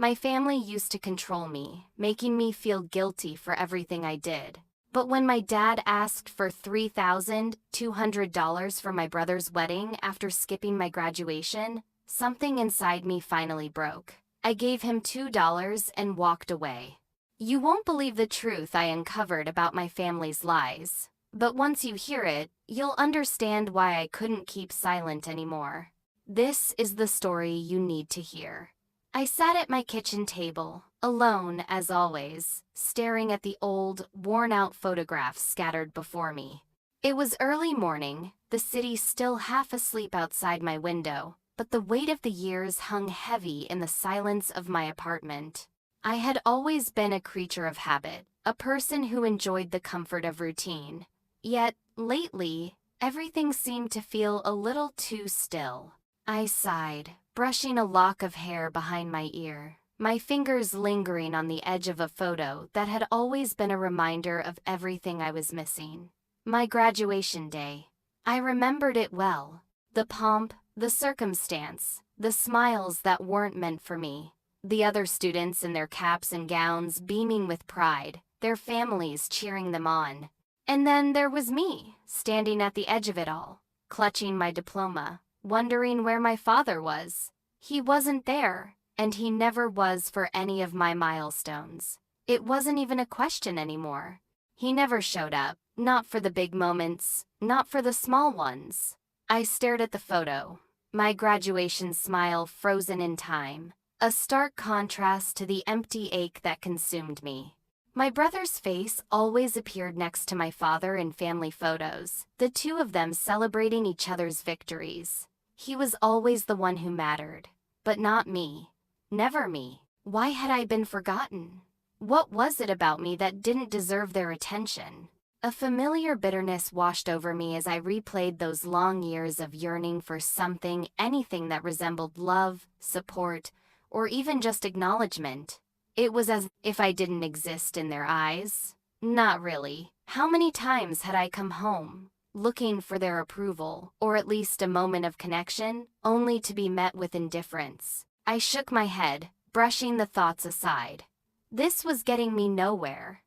My family used to control me, making me feel guilty for everything I did. But when my dad asked for $3,200 for my brother's wedding after skipping my graduation, something inside me finally broke. I gave him $2 and walked away. You won't believe the truth I uncovered about my family's lies. But once you hear it, you'll understand why I couldn't keep silent anymore. This is the story you need to hear. I sat at my kitchen table, alone as always, staring at the old, worn-out photographs scattered before me. It was early morning, the city still half asleep outside my window, but the weight of the years hung heavy in the silence of my apartment. I had always been a creature of habit, a person who enjoyed the comfort of routine. Yet, lately, everything seemed to feel a little too still. I sighed, brushing a lock of hair behind my ear, my fingers lingering on the edge of a photo that had always been a reminder of everything I was missing. My graduation day. I remembered it well. The pomp, the circumstance, the smiles that weren't meant for me. The other students in their caps and gowns beaming with pride, their families cheering them on. And then there was me, standing at the edge of it all, clutching my diploma, wondering where my father was. He wasn't there, and he never was for any of my milestones. It wasn't even a question anymore. He never showed up, not for the big moments, not for the small ones. I stared at the photo, my graduation smile frozen in time, a stark contrast to the empty ache that consumed me. My brother's face always appeared next to my father in family photos, the two of them celebrating each other's victories. He was always the one who mattered, but not me. Never me. Why had I been forgotten? What was it about me that didn't deserve their attention? A familiar bitterness washed over me as I replayed those long years of yearning for something, anything that resembled love, support, or even just acknowledgement. It was as if I didn't exist in their eyes. Not really. How many times had I come home, looking for their approval, or at least a moment of connection, only to be met with indifference? I shook my head, brushing the thoughts aside. This was getting me nowhere.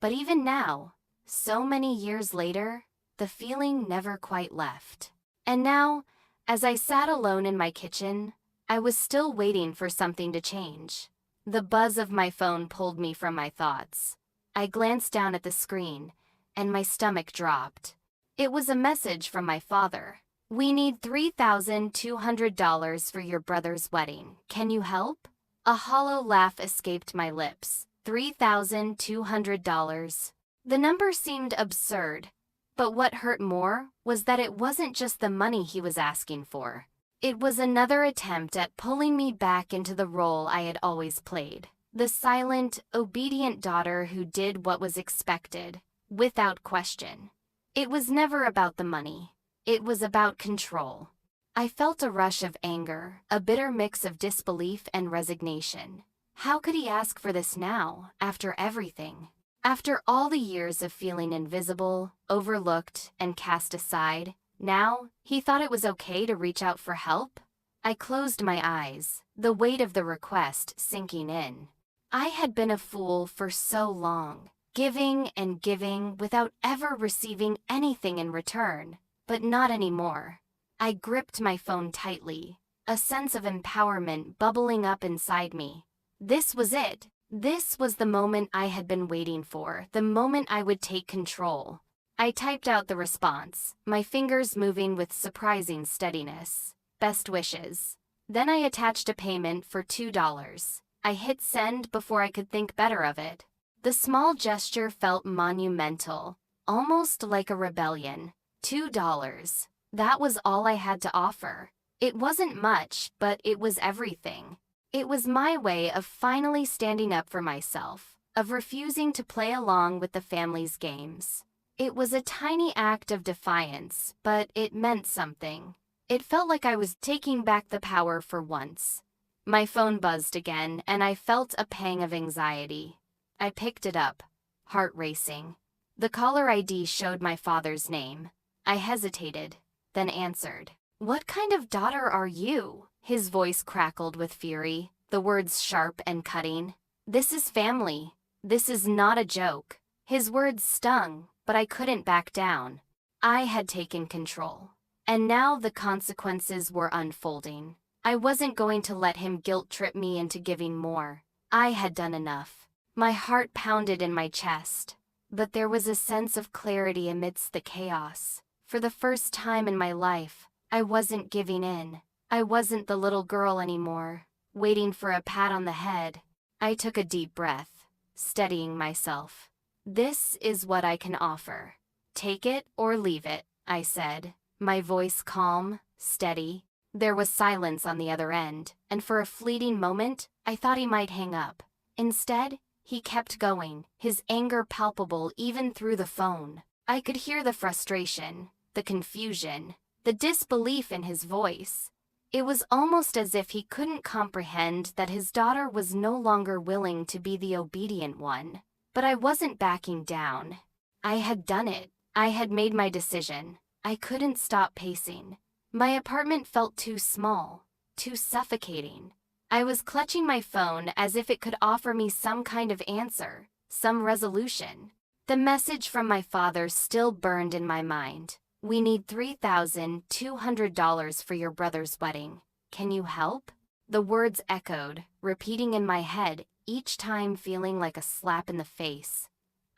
But even now, so many years later, the feeling never quite left. And now, as I sat alone in my kitchen, I was still waiting for something to change. The buzz of my phone pulled me from my thoughts. I glanced down at the screen, and my stomach dropped. It was a message from my father. "We need $3,200 for your brother's wedding. Can you help?" A hollow laugh escaped my lips. $3,200. The number seemed absurd, but what hurt more was that it wasn't just the money he was asking for. It was another attempt at pulling me back into the role I had always played. The silent, obedient daughter who did what was expected, without question. It was never about the money. It was about control. I felt a rush of anger, a bitter mix of disbelief and resignation. How could he ask for this now, after everything? After all the years of feeling invisible, overlooked, and cast aside, now, he thought it was okay to reach out for help? I closed my eyes, the weight of the request sinking in. I had been a fool for so long, giving and giving without ever receiving anything in return, but not anymore. I gripped my phone tightly, a sense of empowerment bubbling up inside me. This was it. This was the moment I had been waiting for, the moment I would take control. I typed out the response, my fingers moving with surprising steadiness. Best wishes. Then I attached a payment for $2. I hit send before I could think better of it. The small gesture felt monumental, almost like a rebellion. $2. That was all I had to offer. It wasn't much, but it was everything. It was my way of finally standing up for myself, of refusing to play along with the family's games. It was a tiny act of defiance, but it meant something. It felt like I was taking back the power for once. My phone buzzed again, and I felt a pang of anxiety. I picked it up, heart racing. The caller ID showed my father's name. I hesitated, then answered. "What kind of daughter are you?" His voice crackled with fury. the words sharp and cutting. This is family. This is not a joke. His words stung, but I couldn't back down. I had taken control. And now the consequences were unfolding. I wasn't going to let him guilt-trip me into giving more. I had done enough. My heart pounded in my chest. But there was a sense of clarity amidst the chaos. For the first time in my life, I wasn't giving in. I wasn't the little girl anymore, waiting for a pat on the head. I took a deep breath, steadying myself. This is what I can offer. Take it or leave it, I said, my voice calm, steady. There was silence on the other end, and for a fleeting moment, I thought he might hang up. Instead, he kept going, his anger palpable even through the phone. I could hear the frustration, the confusion, the disbelief in his voice. It was almost as if he couldn't comprehend that his daughter was no longer willing to be the obedient one. But I wasn't backing down. I had done it. I had made my decision. I couldn't stop pacing. My apartment felt too small, too suffocating. I was clutching my phone as if it could offer me some kind of answer, some resolution. The message from my father still burned in my mind. We need $3,200 for your brother's wedding. Can you help? The words echoed, repeating in my head, each time feeling like a slap in the face.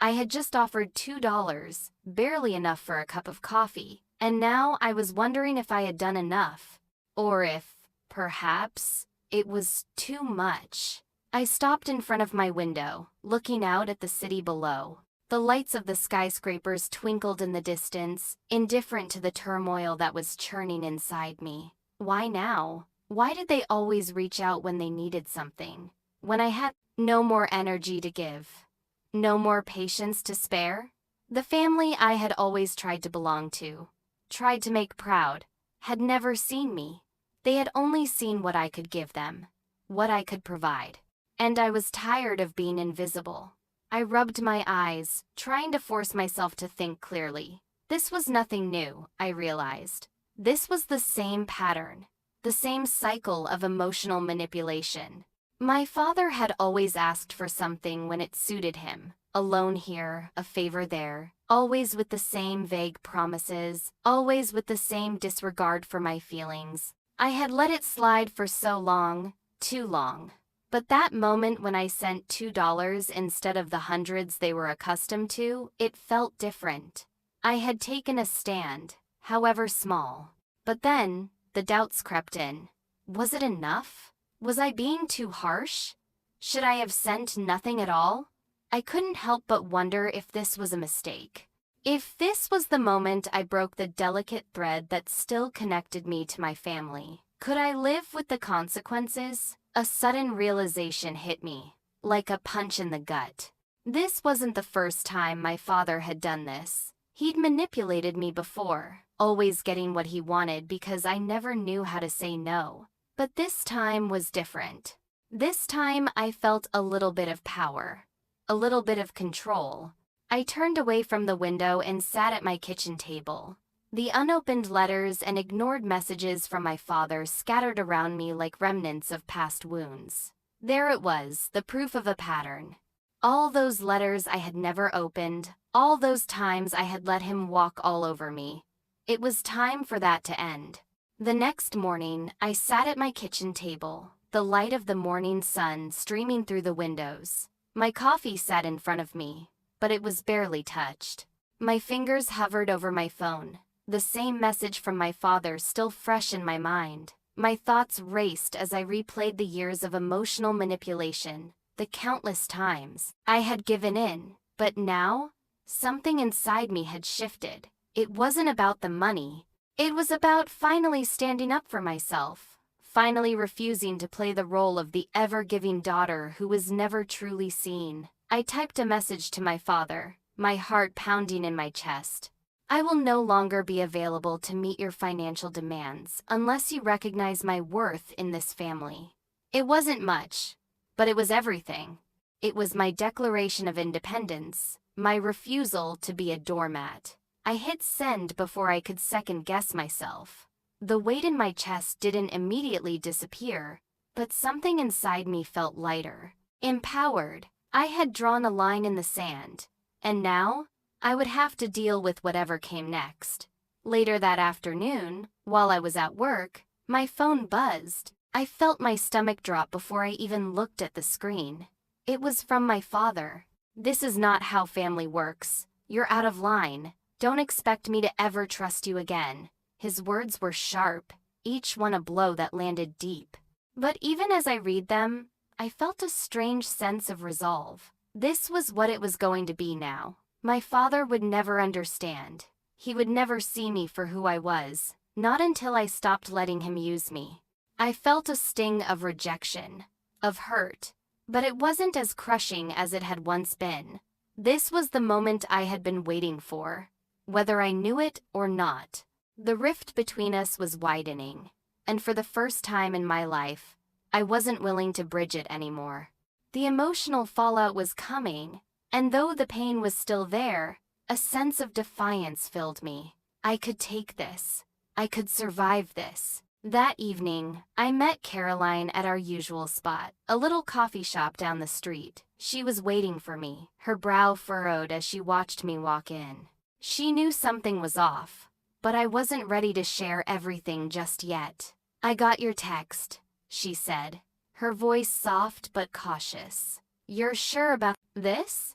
I had just offered $2, barely enough for a cup of coffee, and now I was wondering if I had done enough, or if, perhaps, it was too much. I stopped in front of my window, looking out at the city below. The lights of the skyscrapers twinkled in the distance, indifferent to the turmoil that was churning inside me. Why now? Why did they always reach out when they needed something? When I had no more energy to give? No more patience to spare? The family I had always tried to belong to, tried to make proud, had never seen me. They had only seen what I could give them, what I could provide. And I was tired of being invisible. I rubbed my eyes, trying to force myself to think clearly. This was nothing new, I realized. This was the same pattern, the same cycle of emotional manipulation. My father had always asked for something when it suited him. A loan here, a favor there, always with the same vague promises, always with the same disregard for my feelings. I had let it slide for so long, too long. But that moment when I sent $2 instead of the hundreds they were accustomed to, it felt different. I had taken a stand, however small. But then, the doubts crept in. Was it enough? Was I being too harsh? Should I have sent nothing at all? I couldn't help but wonder if this was a mistake. If this was the moment I broke the delicate thread that still connected me to my family. Could I live with the consequences? A sudden realization hit me, like a punch in the gut. This wasn't the first time my father had done this. He'd manipulated me before, always getting what he wanted because I never knew how to say no. But this time was different. This time I felt a little bit of power, a little bit of control. I turned away from the window and sat at my kitchen table. The unopened letters and ignored messages from my father scattered around me like remnants of past wounds. There it was, the proof of a pattern. All those letters I had never opened, all those times I had let him walk all over me. It was time for that to end. The next morning, I sat at my kitchen table, the light of the morning sun streaming through the windows. My coffee sat in front of me, but it was barely touched. My fingers hovered over my phone. The same message from my father still fresh in my mind. My thoughts raced as I replayed the years of emotional manipulation, the countless times I had given in. But now, something inside me had shifted. It wasn't about the money. It was about finally standing up for myself, finally refusing to play the role of the ever-giving daughter who was never truly seen. I typed a message to my father, my heart pounding in my chest. I will no longer be available to meet your financial demands unless you recognize my worth in this family. It wasn't much, but it was everything. It was my declaration of independence, my refusal to be a doormat. I hit send before I could second-guess myself. The weight in my chest didn't immediately disappear, but something inside me felt lighter, empowered. I had drawn a line in the sand, and now I would have to deal with whatever came next. Later that afternoon, while I was at work, my phone buzzed. I felt my stomach drop before I even looked at the screen. It was from my father. "This is not how family works. You're out of line. Don't expect me to ever trust you again." His words were sharp, each one a blow that landed deep. But even as I read them, I felt a strange sense of resolve. This was what it was going to be now. My father would never understand. He would never see me for who I was, not until I stopped letting him use me. I felt a sting of rejection, of hurt, but it wasn't as crushing as it had once been. This was the moment I had been waiting for, whether I knew it or not. The rift between us was widening, and for the first time in my life, I wasn't willing to bridge it anymore. The emotional fallout was coming, and though the pain was still there, a sense of defiance filled me. I could take this. I could survive this. That evening, I met Caroline at our usual spot, a little coffee shop down the street. She was waiting for me, her brow furrowed as she watched me walk in. She knew something was off, but I wasn't ready to share everything just yet. "I got your text," she said, her voice soft but cautious. "You're sure about this?"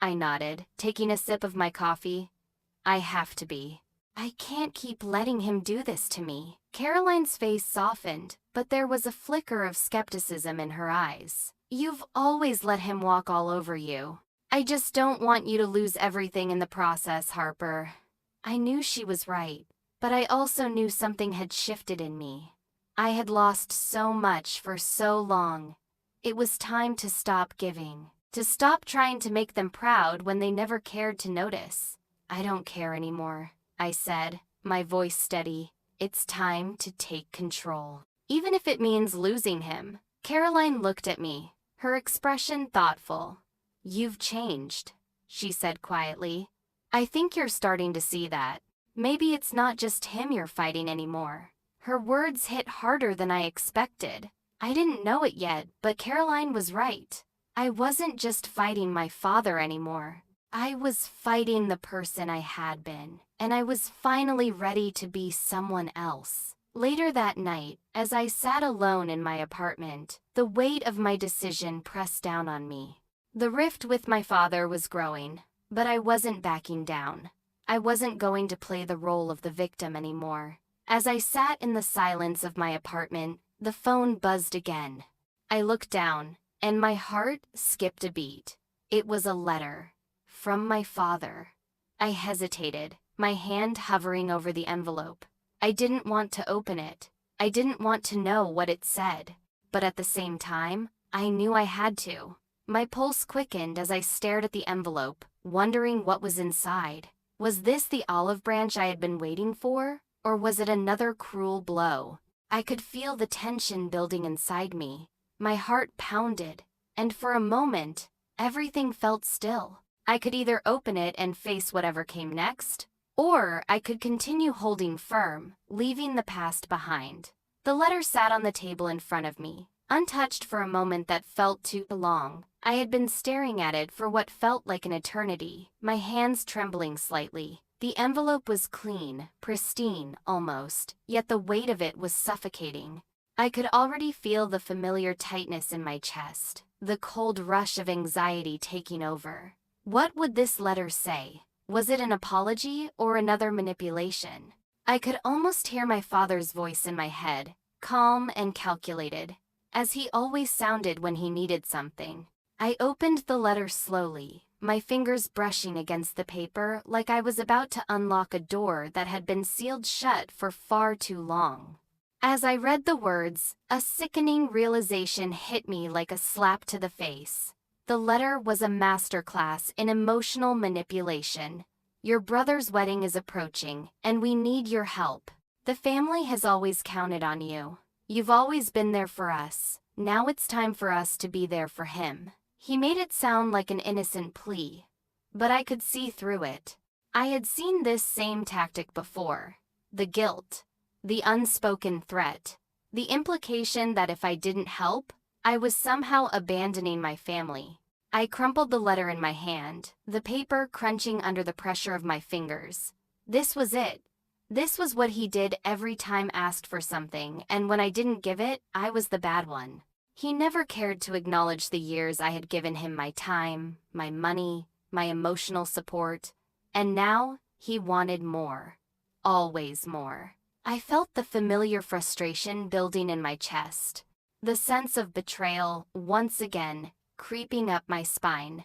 I nodded, taking a sip of my coffee. "I have to be. I can't keep letting him do this to me." Caroline's face softened, but there was a flicker of skepticism in her eyes. "You've always let him walk all over you. I just don't want you to lose everything in the process, Harper." I knew she was right, but I also knew something had shifted in me. I had lost so much for so long. It was time to stop giving, to stop trying to make them proud when they never cared to notice. "I don't care anymore," I said, my voice steady. "It's time to take control, even if it means losing him." Caroline looked at me, her expression thoughtful. "You've changed," she said quietly. "I think you're starting to see that. Maybe it's not just him you're fighting anymore." Her words hit harder than I expected. I didn't know it yet, but Caroline was right. I wasn't just fighting my father anymore. I was fighting the person I had been, and I was finally ready to be someone else. Later that night, as I sat alone in my apartment, the weight of my decision pressed down on me. The rift with my father was growing, but I wasn't backing down. I wasn't going to play the role of the victim anymore. As I sat in the silence of my apartment, the phone buzzed again. I looked down, and my heart skipped a beat. It was a letter. From my father. I hesitated, my hand hovering over the envelope. I didn't want to open it. I didn't want to know what it said. But at the same time, I knew I had to. My pulse quickened as I stared at the envelope, wondering what was inside. Was this the olive branch I had been waiting for? Or was it another cruel blow? I could feel the tension building inside me. My heart pounded, and for a moment, everything felt still. I could either open it and face whatever came next, or I could continue holding firm, leaving the past behind. The letter sat on the table in front of me, untouched for a moment that felt too long. I had been staring at it for what felt like an eternity, my hands trembling slightly. The envelope was clean, pristine almost, yet the weight of it was suffocating. I could already feel the familiar tightness in my chest, the cold rush of anxiety taking over. What would this letter say? Was it an apology or another manipulation? I could almost hear my father's voice in my head, calm and calculated, as he always sounded when he needed something. I opened the letter slowly, my fingers brushing against the paper like I was about to unlock a door that had been sealed shut for far too long. As I read the words, a sickening realization hit me like a slap to the face. The letter was a masterclass in emotional manipulation. "Your brother's wedding is approaching, and we need your help. The family has always counted on you. You've always been there for us. Now it's time for us to be there for him." He made it sound like an innocent plea, but I could see through it. I had seen this same tactic before. The guilt, the unspoken threat, The implication that if I didn't help, I was somehow abandoning my family. I crumpled the letter in my hand, the paper crunching under the pressure of my fingers. This was it. This was what he did every time asked for something, and when I didn't give it, I was the bad one. He never cared to acknowledge the years I had given him my time, my money, my emotional support, and now he wanted more. Always more. I felt the familiar frustration building in my chest. The sense of betrayal, once again, creeping up my spine.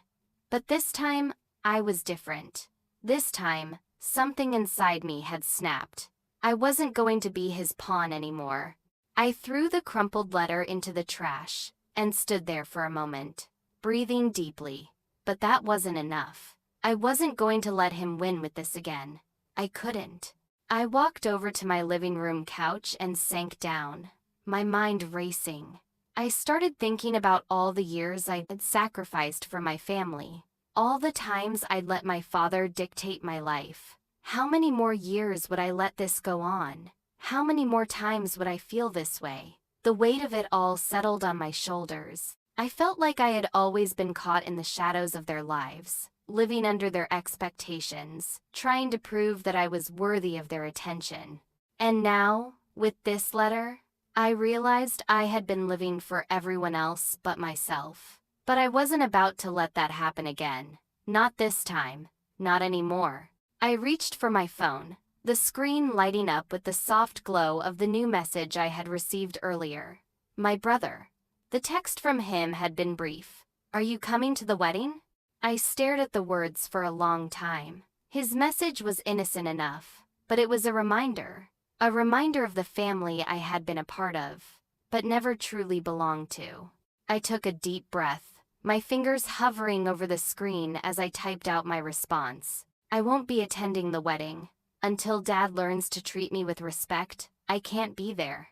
But this time, I was different. This time, something inside me had snapped. I wasn't going to be his pawn anymore. I threw the crumpled letter into the trash and stood there for a moment, breathing deeply. But that wasn't enough. I wasn't going to let him win with this again. I couldn't. I walked over to my living room couch and sank down, my mind racing. I started thinking about all the years I had sacrificed for my family, all the times I'd let my father dictate my life. How many more years would I let this go on? How many more times would I feel this way? The weight of it all settled on my shoulders. I felt like I had always been caught in the shadows of their lives, living under their expectations, trying to prove that I was worthy of their attention. And now, with this letter, I realized I had been living for everyone else but myself. But I wasn't about to let that happen again. Not this time. Not anymore. I reached for my phone, the screen lighting up with the soft glow of the new message I had received earlier. My brother. The text from him had been brief. "Are you coming to the wedding?" I stared at the words for a long time. His message was innocent enough, but it was a reminder of the family I had been a part of, but never truly belonged to. I took a deep breath, my fingers hovering over the screen as I typed out my response. "I won't be attending the wedding. Until Dad learns to treat me with respect, I can't be there."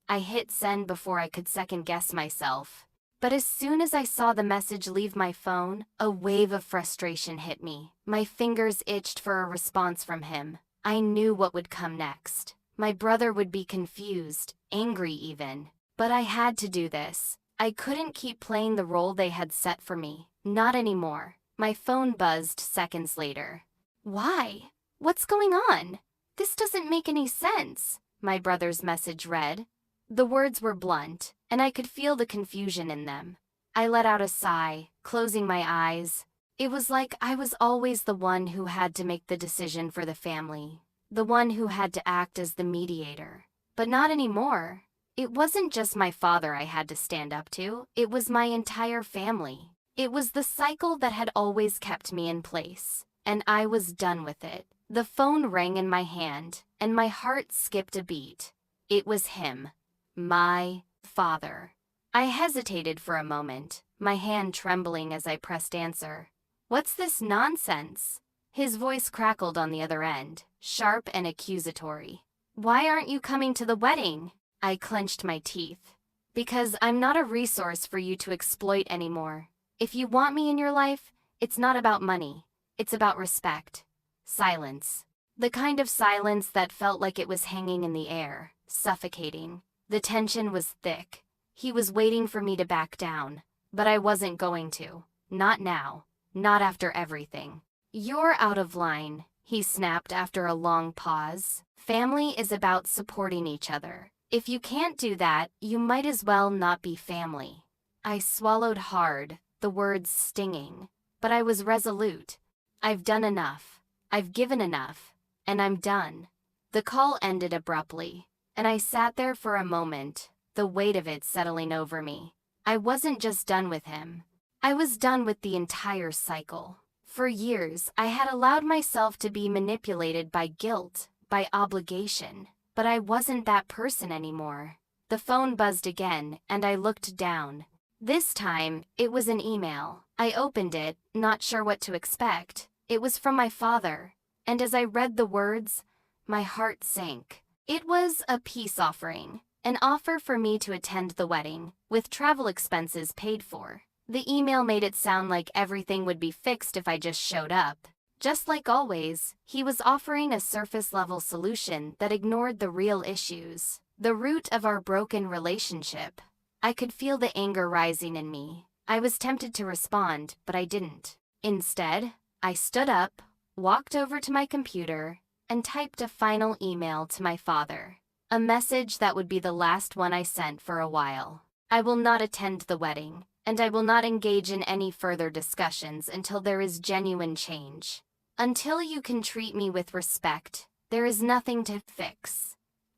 I hit send before I could second-guess myself. But as soon as I saw the message leave my phone, a wave of frustration hit me. My fingers itched for a response from him. I knew what would come next. My brother would be confused, angry even. But I had to do this. I couldn't keep playing the role they had set for me. Not anymore. My phone buzzed seconds later. "Why? What's going on? This doesn't make any sense," my brother's message read. The words were blunt, and I could feel the confusion in them. I let out a sigh, closing my eyes. It was like I was always the one who had to make the decision for the family, the one who had to act as the mediator. But not anymore. It wasn't just my father I had to stand up to, it was my entire family. It was the cycle that had always kept me in place, and I was done with it. The phone rang in my hand, and my heart skipped a beat. It was him. My father. I hesitated for a moment, my hand trembling as I pressed answer. "What's this nonsense?" His voice crackled on the other end, sharp and accusatory. "Why aren't you coming to the wedding?" I clenched my teeth. "Because I'm not a resource for you to exploit anymore. If you want me in your life, it's not about money. It's about respect." Silence. The kind of silence that felt like it was hanging in the air, suffocating. The tension was thick. He was waiting for me to back down, but I wasn't going to. Not now. Not after everything. "You're out of line," he snapped after a long pause. "Family is about supporting each other. If you can't do that, you might as well not be family." I swallowed hard, the words stinging, but I was resolute. I've done enough. I've given enough, and I'm done. The call ended abruptly, and I sat there for a moment, the weight of it settling over me. I wasn't just done with him. I was done with the entire cycle. For years, I had allowed myself to be manipulated by guilt, by obligation, but I wasn't that person anymore. The phone buzzed again, and I looked down. This time, it was an email. I opened it, not sure what to expect. It was from my father, and as I read the words, my heart sank. It was a peace offering, an offer for me to attend the wedding, with travel expenses paid for. The email made it sound like everything would be fixed if I just showed up. Just like always, he was offering a surface-level solution that ignored the real issues. The root of our broken relationship. I could feel the anger rising in me. I was tempted to respond, but I didn't. Instead, I stood up, walked over to my computer, and typed a final email to my father. A message that would be the last one I sent for a while. I will not attend the wedding, and I will not engage in any further discussions until there is genuine change. Until you can treat me with respect, there is nothing to fix.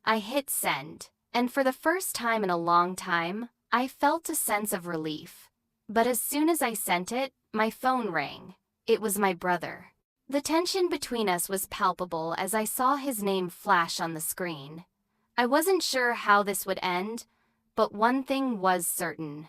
I hit send, and for the first time in a long time, I felt a sense of relief. But as soon as I sent it, my phone rang. It was my brother. The tension between us was palpable as I saw his name flash on the screen. I wasn't sure how this would end, but one thing was certain.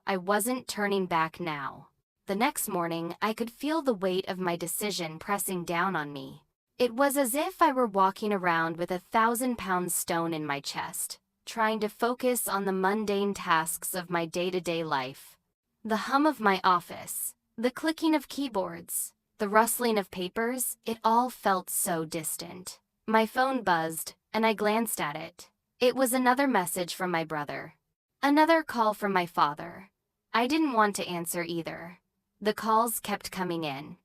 I wasn't turning back now. The next morning, I could feel the weight of my decision pressing down on me. It was as if I were walking around with a 1,000-pound stone in my chest, trying to focus on the mundane tasks of my day-to-day life. The hum of my office, the clicking of keyboards, the rustling of papers, it all felt so distant. My phone buzzed, and I glanced at it. It was another message from my brother. Another call from my father. I didn't want to answer either. The calls kept coming in.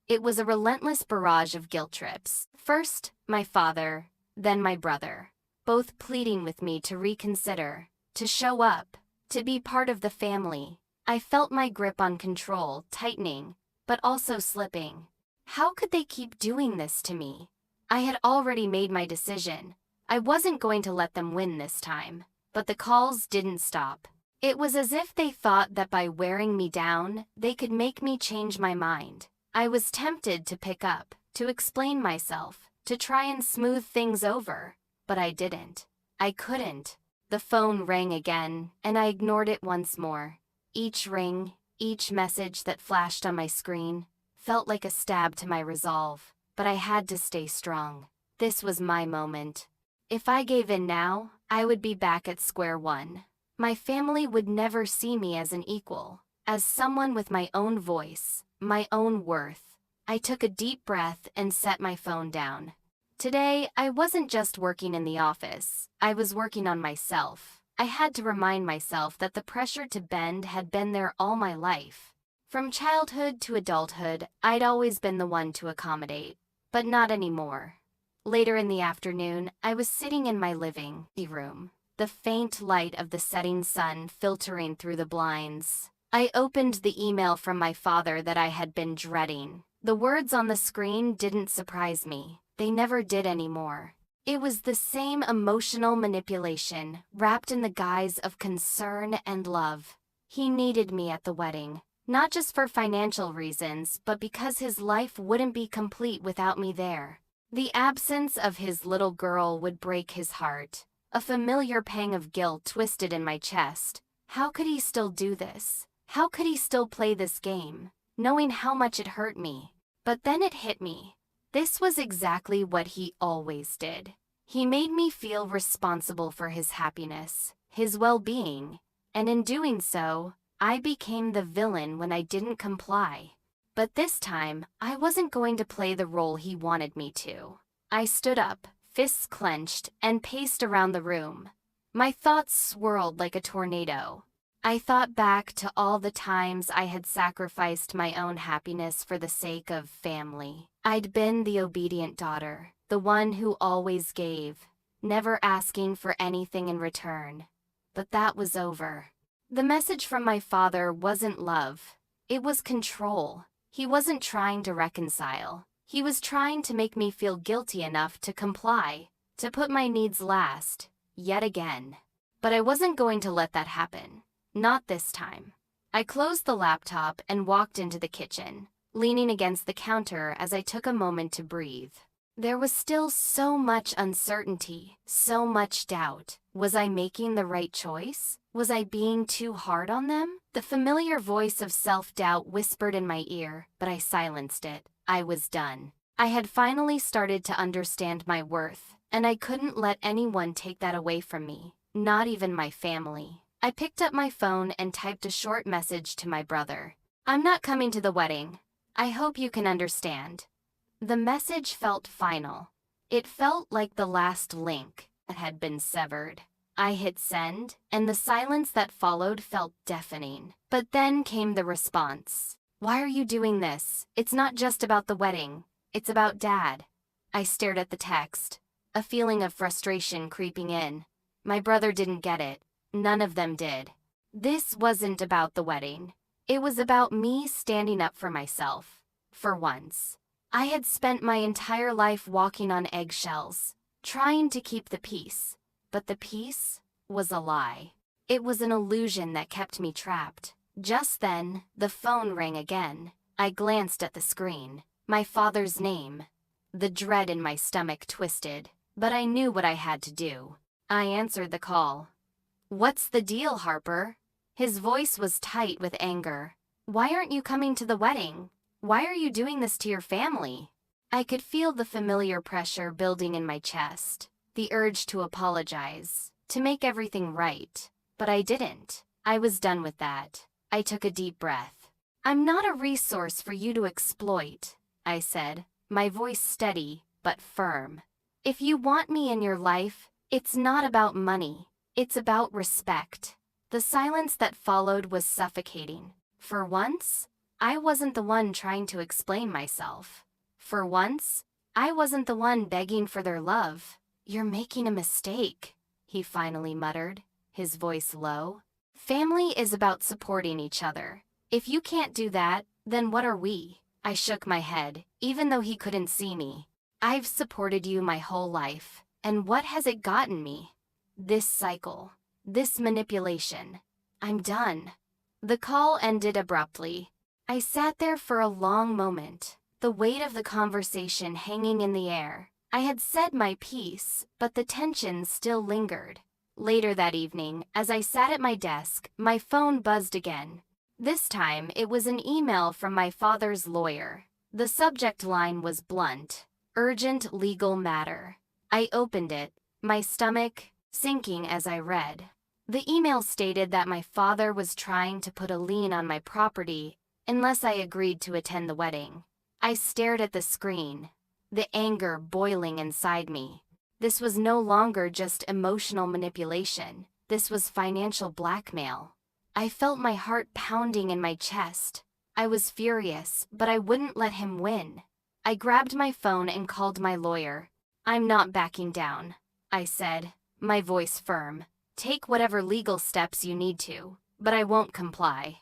It was a relentless barrage of guilt trips. First, my father, then my brother, both pleading with me to reconsider, to show up, to be part of the family. I felt my grip on control tightening, but also slipping. How could they keep doing this to me? I had already made my decision. I wasn't going to let them win this time. But the calls didn't stop. It was as if they thought that by wearing me down, they could make me change my mind. I was tempted to pick up, to explain myself, to try and smooth things over, but I didn't. I couldn't. The phone rang again, and I ignored it once more. Each ring, each message that flashed on my screen, felt like a stab to my resolve, but I had to stay strong. This was my moment. If I gave in now, I would be back at square one. My family would never see me as an equal, as someone with my own voice, my own worth. I took a deep breath and set my phone down. Today, I wasn't just working in the office. I was working on myself. I had to remind myself that the pressure to bend had been there all my life. From childhood to adulthood, I'd always been the one to accommodate, but not anymore. Later in the afternoon, I was sitting in my living room, the faint light of the setting sun filtering through the blinds. I opened the email from my father that I had been dreading. The words on the screen didn't surprise me. They never did anymore. It was the same emotional manipulation, wrapped in the guise of concern and love. He needed me at the wedding, not just for financial reasons, but because his life wouldn't be complete without me there. The absence of his little girl would break his heart. A familiar pang of guilt twisted in my chest. How could he still do this? How could he still play this game, knowing how much it hurt me? But then it hit me. This was exactly what he always did. He made me feel responsible for his happiness, his well-being, and in doing so, I became the villain when I didn't comply. But this time, I wasn't going to play the role he wanted me to. I stood up, fists clenched, and paced around the room. My thoughts swirled like a tornado. I thought back to all the times I had sacrificed my own happiness for the sake of family. I'd been the obedient daughter, the one who always gave, never asking for anything in return. But that was over. The message from my father wasn't love. It was control. He wasn't trying to reconcile. He was trying to make me feel guilty enough to comply, to put my needs last, yet again. But I wasn't going to let that happen. Not this time. I closed the laptop and walked into the kitchen, leaning against the counter as I took a moment to breathe. There was still so much uncertainty, so much doubt. Was I making the right choice? Was I being too hard on them? The familiar voice of self-doubt whispered in my ear, but I silenced it. I was done. I had finally started to understand my worth, and I couldn't let anyone take that away from me, not even my family. I picked up my phone and typed a short message to my brother. "I'm not coming to the wedding. I hope you can understand." The message felt final. It felt like the last link, had been severed. I hit send, and the silence that followed felt deafening. But then came the response. "Why are you doing this? It's not just about the wedding. It's about Dad." I stared at the text, a feeling of frustration creeping in. My brother didn't get it. None of them did. This wasn't about the wedding. It was about me standing up for myself. For once. I had spent my entire life walking on eggshells, trying to keep the peace. But the peace was a lie. It was an illusion that kept me trapped. Just then, the phone rang again. I glanced at the screen. My father's name. The dread in my stomach twisted, but I knew what I had to do. I answered the call. "What's the deal, Harper?" His voice was tight with anger. "Why aren't you coming to the wedding? Why are you doing this to your family?" I could feel the familiar pressure building in my chest, the urge to apologize, to make everything right. But I didn't. I was done with that. I took a deep breath. "I'm not a resource for you to exploit," I said, my voice steady but firm. "If you want me in your life, it's not about money. It's about respect." The silence that followed was suffocating. For once, I wasn't the one trying to explain myself. For once, I wasn't the one begging for their love. "You're making a mistake," he finally muttered, his voice low. "Family is about supporting each other. If you can't do that, then what are we?" I shook my head, even though he couldn't see me. "I've supported you my whole life, and what has it gotten me? This cycle. This manipulation. I'm done." The call ended abruptly. I sat there for a long moment, the weight of the conversation hanging in the air. I had said my piece, but the tension still lingered. Later that evening, as I sat at my desk, my phone buzzed again. This time, it was an email from my father's lawyer. The subject line was blunt: "Urgent legal matter." I opened it, my stomach sinking as I read. The email stated that my father was trying to put a lien on my property unless I agreed to attend the wedding. I stared at the screen, the anger boiling inside me. This was no longer just emotional manipulation. This was financial blackmail. I felt my heart pounding in my chest. I was furious, but I wouldn't let him win. I grabbed my phone and called my lawyer. "I'm not backing down," I said, my voice firm. "Take whatever legal steps you need to, but I won't comply."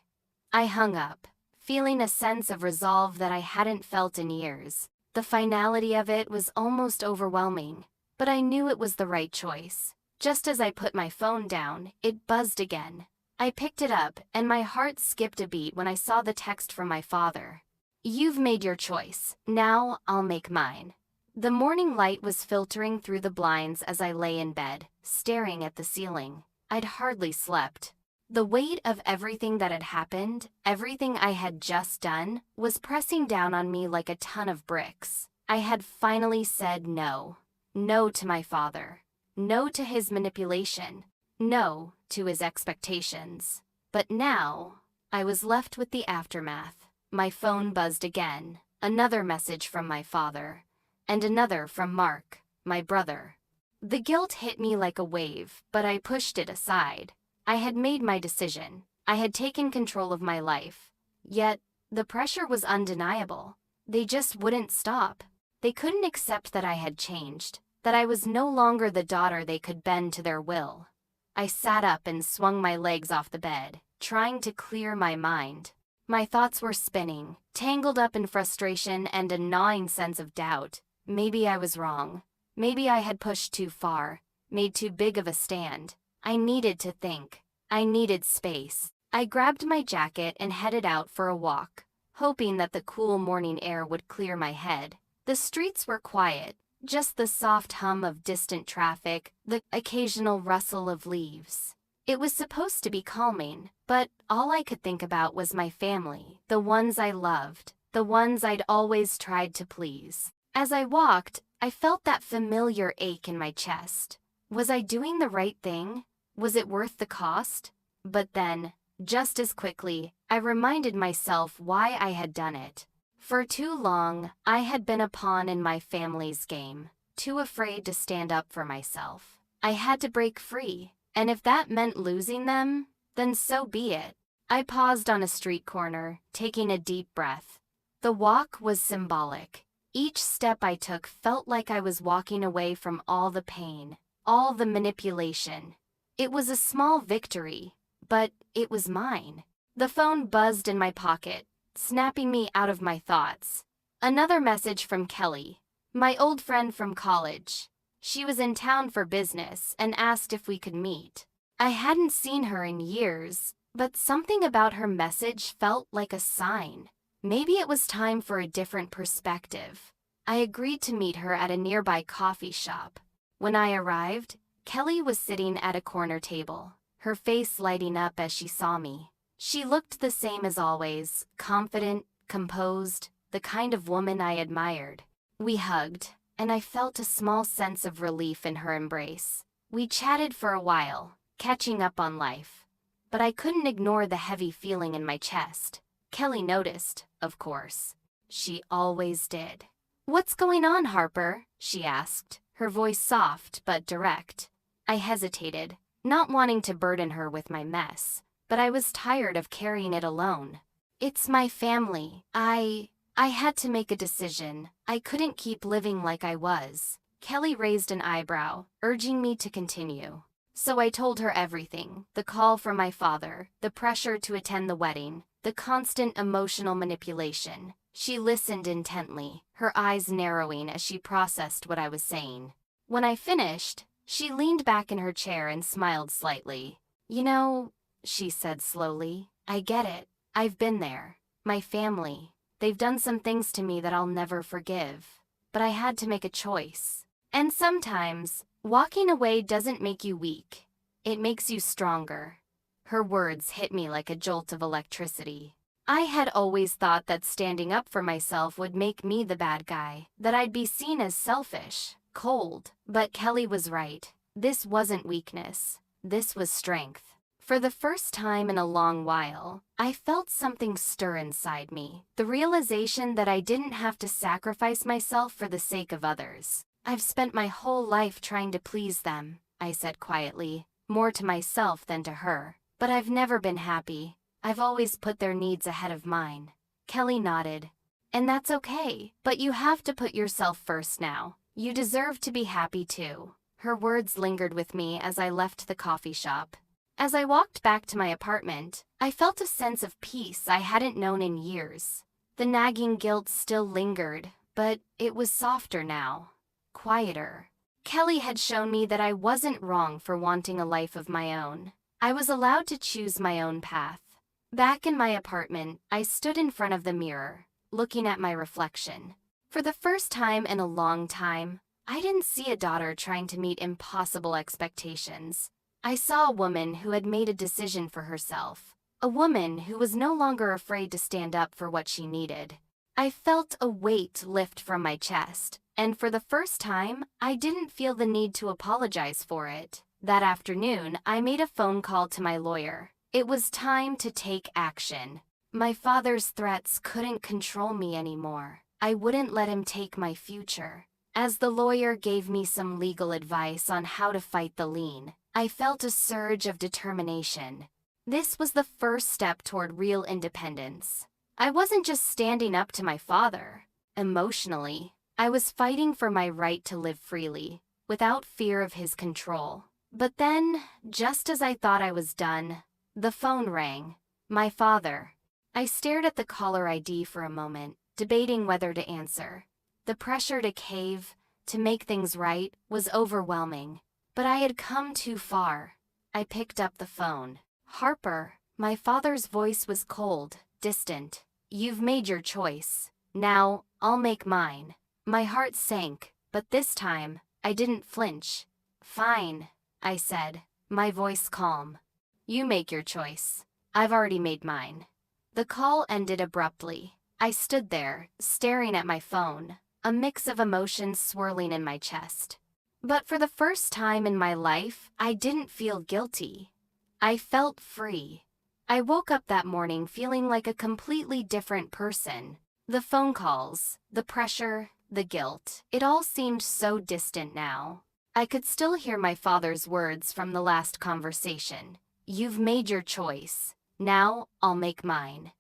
I hung up, feeling a sense of resolve that I hadn't felt in years. The finality of it was almost overwhelming, but I knew it was the right choice. Just as I put my phone down, it buzzed again. I picked it up, and my heart skipped a beat when I saw the text from my father. "You've made your choice. Now I'll make mine." The morning light was filtering through the blinds as I lay in bed, staring at the ceiling. I'd hardly slept. The weight of everything that had happened, everything I had just done, was pressing down on me like a ton of bricks. I had finally said no. No to my father. No to his manipulation. No to his expectations. But now, I was left with the aftermath. My phone buzzed again. Another message from my father. And another from Mark, my brother. The guilt hit me like a wave, but I pushed it aside. I had made my decision. I had taken control of my life. Yet, the pressure was undeniable. They just wouldn't stop. They couldn't accept that I had changed, that I was no longer the daughter they could bend to their will. I sat up and swung my legs off the bed, trying to clear my mind. My thoughts were spinning, tangled up in frustration and a gnawing sense of doubt. Maybe I was wrong. Maybe I had pushed too far, made too big of a stand. I needed to think. I needed space. I grabbed my jacket and headed out for a walk, hoping that the cool morning air would clear my head. The streets were quiet, just the soft hum of distant traffic, the occasional rustle of leaves. It was supposed to be calming, but all I could think about was my family, the ones I loved, the ones I'd always tried to please. As I walked, I felt that familiar ache in my chest. Was I doing the right thing? Was it worth the cost? But then, just as quickly, I reminded myself why I had done it. For too long, I had been a pawn in my family's game, too afraid to stand up for myself. I had to break free, and if that meant losing them, then so be it. I paused on a street corner, taking a deep breath. The walk was symbolic. Each step I took felt like I was walking away from all the pain, all the manipulation. It was a small victory, but it was mine. The phone buzzed in my pocket, snapping me out of my thoughts. Another message from Kelly, my old friend from college. She was in town for business and asked if we could meet. I hadn't seen her in years, but something about her message felt like a sign. Maybe it was time for a different perspective. I agreed to meet her at a nearby coffee shop. When I arrived, Kelly was sitting at a corner table, her face lighting up as she saw me. She looked the same as always, confident, composed, the kind of woman I admired. We hugged, and I felt a small sense of relief in her embrace. We chatted for a while, catching up on life. But I couldn't ignore the heavy feeling in my chest. Kelly noticed, of course. She always did. "What's going on, Harper?" she asked, her voice soft but direct. I hesitated, not wanting to burden her with my mess, but I was tired of carrying it alone. "It's my family. I had to make a decision. I couldn't keep living like I was." Kelly raised an eyebrow, urging me to continue. So I told her everything, the call from my father, the pressure to attend the wedding, the constant emotional manipulation. She listened intently, her eyes narrowing as she processed what I was saying. When I finished, she leaned back in her chair and smiled slightly. "You know," she said slowly, "I get it. I've been there. My family. They've done some things to me that I'll never forgive. But I had to make a choice. And sometimes, walking away doesn't make you weak. It makes you stronger." Her words hit me like a jolt of electricity. I had always thought that standing up for myself would make me the bad guy, that I'd be seen as selfish, cold. But Kelly was right. This wasn't weakness. This was strength. For the first time in a long while, I felt something stir inside me, the realization that I didn't have to sacrifice myself for the sake of others. "I've spent my whole life trying to please them," I said quietly, more to myself than to her. "But I've never been happy. I've always put their needs ahead of mine." Kelly nodded. "And that's okay, but you have to put yourself first now. You deserve to be happy too." Her words lingered with me as I left the coffee shop. As I walked back to my apartment, I felt a sense of peace I hadn't known in years. The nagging guilt still lingered, but it was softer now, quieter. Kelly had shown me that I wasn't wrong for wanting a life of my own. I was allowed to choose my own path. Back in my apartment, I stood in front of the mirror, looking at my reflection. For the first time in a long time, I didn't see a daughter trying to meet impossible expectations. I saw a woman who had made a decision for herself, a woman who was no longer afraid to stand up for what she needed. I felt a weight lift from my chest, and for the first time, I didn't feel the need to apologize for it. That afternoon, I made a phone call to my lawyer. It was time to take action. My father's threats couldn't control me anymore. I wouldn't let him take my future. As the lawyer gave me some legal advice on how to fight the lien, I felt a surge of determination. This was the first step toward real independence. I wasn't just standing up to my father. Emotionally, I was fighting for my right to live freely, without fear of his control. But then, just as I thought I was done, the phone rang. My father. I stared at the caller ID for a moment, debating whether to answer. The pressure to cave, to make things right, was overwhelming. But I had come too far. I picked up the phone. "Harper." My father's voice was cold, distant. "You've made your choice. Now, I'll make mine." My heart sank, but this time, I didn't flinch. "Fine," I said, my voice calm. "You make your choice. I've already made mine." The call ended abruptly. I stood there, staring at my phone, a mix of emotions swirling in my chest. But for the first time in my life, I didn't feel guilty. I felt free. I woke up that morning feeling like a completely different person. The phone calls, the pressure, the guilt, it all seemed so distant now. I could still hear my father's words from the last conversation. "You've made your choice. Now, I'll make mine."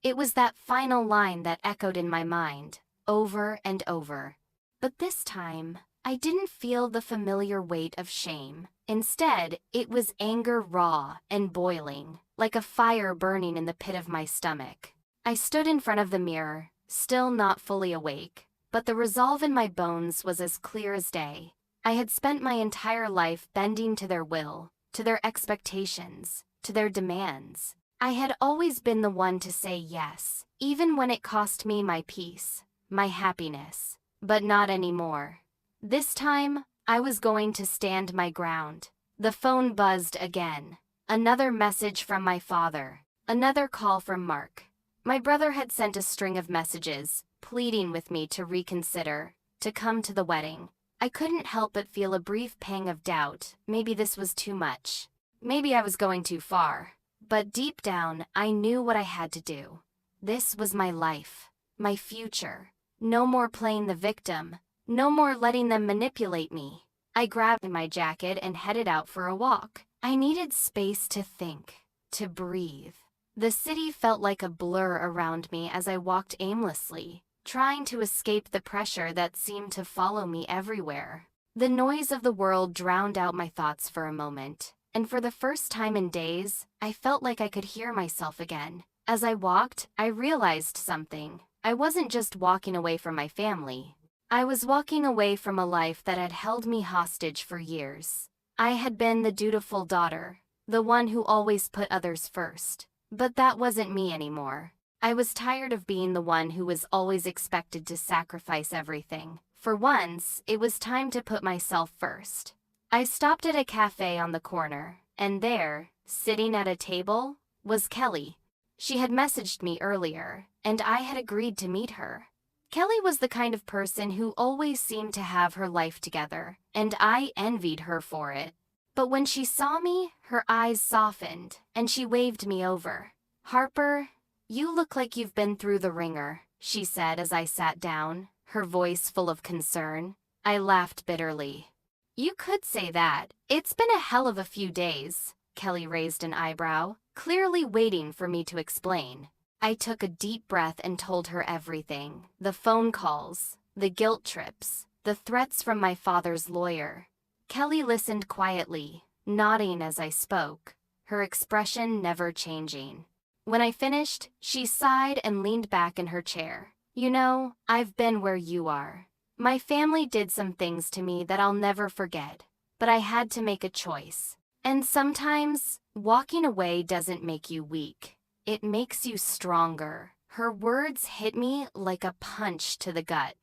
It was that final line that echoed in my mind, over and over. But this time, I didn't feel the familiar weight of shame. Instead, it was anger, raw and boiling, like a fire burning in the pit of my stomach. I stood in front of the mirror, still not fully awake, but the resolve in my bones was as clear as day. I had spent my entire life bending to their will, to their expectations, to their demands. I had always been the one to say yes, even when it cost me my peace, my happiness. But not anymore. This time, I was going to stand my ground. The phone buzzed again. Another message from my father. Another call from Mark. My brother had sent a string of messages, pleading with me to reconsider, to come to the wedding. I couldn't help but feel a brief pang of doubt. Maybe this was too much. Maybe I was going too far. But deep down, I knew what I had to do. This was my life, my future. No more playing the victim. No more letting them manipulate me. I grabbed my jacket and headed out for a walk. I needed space to think, to breathe. The city felt like a blur around me as I walked aimlessly, trying to escape the pressure that seemed to follow me everywhere. The noise of the world drowned out my thoughts for a moment, and for the first time in days, I felt like I could hear myself again. As I walked, I realized something. I wasn't just walking away from my family. I was walking away from a life that had held me hostage for years. I had been the dutiful daughter, the one who always put others first. But that wasn't me anymore. I was tired of being the one who was always expected to sacrifice everything. For once, it was time to put myself first. I stopped at a cafe on the corner, and there, sitting at a table, was Kelly. She had messaged me earlier, and I had agreed to meet her. Kelly was the kind of person who always seemed to have her life together, and I envied her for it. But when she saw me, her eyes softened, and she waved me over. "Harper, you look like you've been through the ringer," she said as I sat down, her voice full of concern. I laughed bitterly. "You could say that. It's been a hell of a few days." Kelly raised an eyebrow, clearly waiting for me to explain. I took a deep breath and told her everything. The phone calls, the guilt trips, the threats from my father's lawyer. Kelly listened quietly, nodding as I spoke, her expression never changing. When I finished, she sighed and leaned back in her chair. "You know, I've been where you are. My family did some things to me that I'll never forget, but I had to make a choice. And sometimes, walking away doesn't make you weak. It makes you stronger." Her words hit me like a punch to the gut.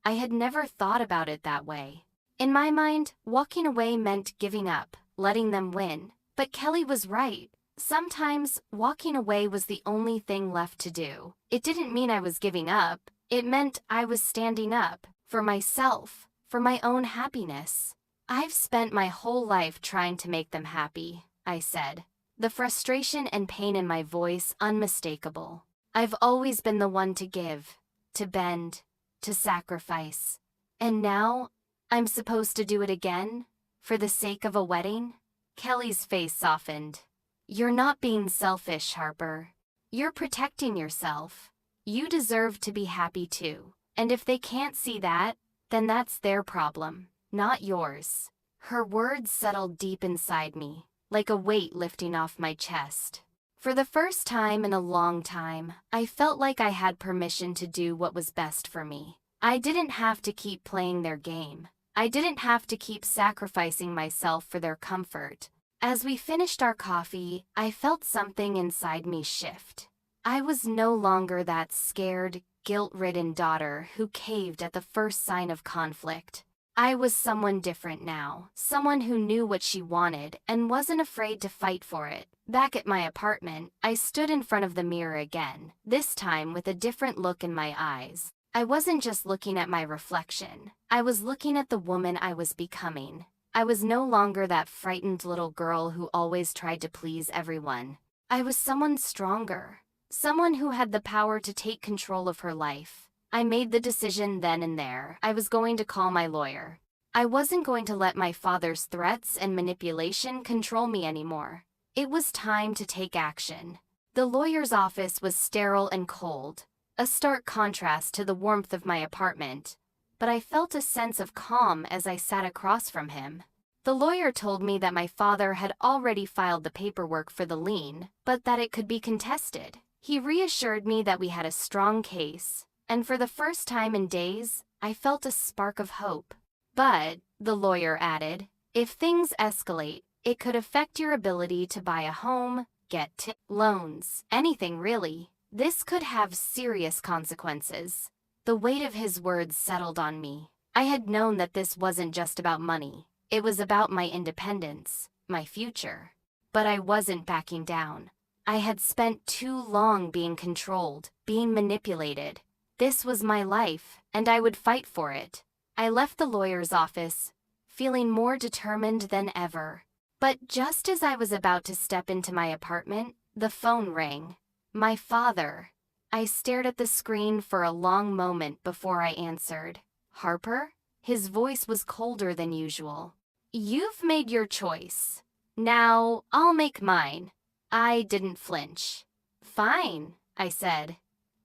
I had never thought about it that way. In my mind, walking away meant giving up, letting them win. But Kelly was right. Sometimes, walking away was the only thing left to do. It didn't mean I was giving up. It meant I was standing up, for myself, for my own happiness. "I've spent my whole life trying to make them happy," I said, the frustration and pain in my voice unmistakable. "I've always been the one to give, to bend, to sacrifice. And now, I'm supposed to do it again? For the sake of a wedding?" Kelly's face softened. "You're not being selfish, Harper. You're protecting yourself. You deserve to be happy too. And if they can't see that, then that's their problem, not yours." Her words settled deep inside me, like a weight lifting off my chest. For the first time in a long time, I felt like I had permission to do what was best for me. I didn't have to keep playing their game. I didn't have to keep sacrificing myself for their comfort. As we finished our coffee, I felt something inside me shift. I was no longer that scared, guilt-ridden daughter who caved at the first sign of conflict. I was someone different now, someone who knew what she wanted and wasn't afraid to fight for it. Back at my apartment, I stood in front of the mirror again, this time with a different look in my eyes. I wasn't just looking at my reflection. I was looking at the woman I was becoming. I was no longer that frightened little girl who always tried to please everyone. I was someone stronger, someone who had the power to take control of her life. I made the decision then and there. I was going to call my lawyer. I wasn't going to let my father's threats and manipulation control me anymore. It was time to take action. The lawyer's office was sterile and cold, a stark contrast to the warmth of my apartment, but I felt a sense of calm as I sat across from him. The lawyer told me that my father had already filed the paperwork for the lien, but that it could be contested. He reassured me that we had a strong case, and for the first time in days, I felt a spark of hope. But, the lawyer added, if things escalate, it could affect your ability to buy a home, get loans, anything really. This could have serious consequences. The weight of his words settled on me. I had known that this wasn't just about money. It was about my independence, my future. But I wasn't backing down. I had spent too long being controlled, being manipulated. This was my life, and I would fight for it. I left the lawyer's office, feeling more determined than ever. But just as I was about to step into my apartment, the phone rang. My father. I stared at the screen for a long moment before I answered. Harper? His voice was colder than usual. You've made your choice. Now, I'll make mine. I didn't flinch. Fine, I said.